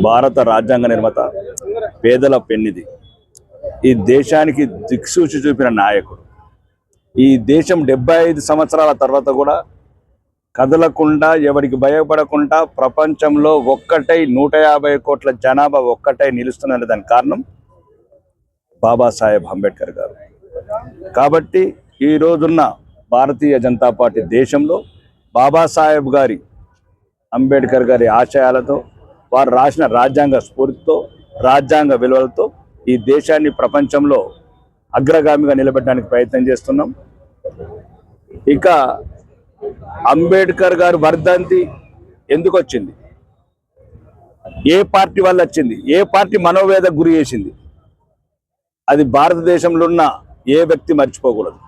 భారత రాజ్యాంగ నిర్మాత, పేదల పెన్నిది, ఈ దేశానికి దిక్సూచి చూపిన నాయకుడు. ఈ దేశం 75 సంవత్సరాల తర్వాత కూడా కదలకుండా, ఎవరికి భయపడకుండా ప్రపంచంలో ఒక్కటై 150 కోట్ల జనాభా ఒక్కటై నిలుస్తున్నది. దానికి కారణం బాబాసాహెబ్ అంబేద్కర్ గారు. కాబట్టి ఈ రోజున్న భారతీయ జనతా పార్టీ దేశంలో బాబాసాహెబ్ గారి, అంబేద్కర్ గారి ఆశయాలతో, వారు రాసిన రాజ్యాంగ స్ఫూర్తితో, రాజ్యాంగ విలువలతో ఈ దేశాన్ని ప్రపంచంలో అగ్రగామిగా నిలబెట్టడానికి ప్రయత్నం చేస్తున్నాం. ఇక అంబేద్కర్ గారు వర్ధంతి ఎందుకు వచ్చింది, ఏ పార్టీ వల్ల వచ్చింది, ఏ పార్టీ మనోవేద గురి చేసింది, అది భారతదేశంలో ఉన్న ఏ వ్యక్తి మర్చిపోకూడదు.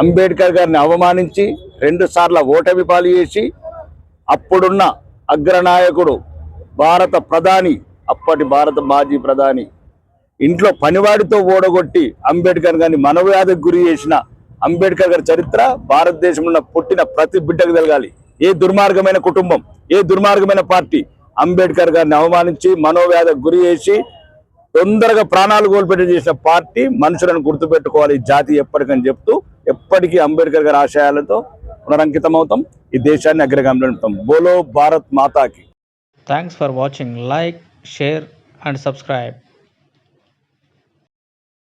అంబేద్కర్ గారిని అవమానించి 2 సార్లు ఓటమి పాలు చేసి అప్పుడున్న అగ్రనాయకుడు, భారత ప్రధాని, అప్పటి భారత మాజీ ప్రధాని ఇంట్లో పనివాడితో ఓడగొట్టి అంబేద్కర్ గారిని మనోవ్యాధికి గురి చేసిన అంబేద్కర్ గారి చరిత్ర భారతదేశంలో పుట్టిన ప్రతి బిడ్డకు తెలగాలి. ఏ దుర్మార్గమైన కుటుంబం, ఏ దుర్మార్గమైన పార్టీ అంబేద్కర్ గారిని అవమానించి మనోవ్యాధికి గురి చేసి తొందరగా ప్రాణాలు కోల్పెట్టి చేసిన పార్టీ మనుషులను గుర్తుపెట్టుకోవాలి జాతి ఎప్పటికని చెప్తూ, ఎప్పటికీ అంబేద్కర్ గారి ఆశయాలతో పునరంకితం అవుతాం, ఈ దేశాన్ని అగ్రగామిలో ఉంటాం. బోలో భారత్ మాతాకి. Thanks for watching. Like, share and subscribe.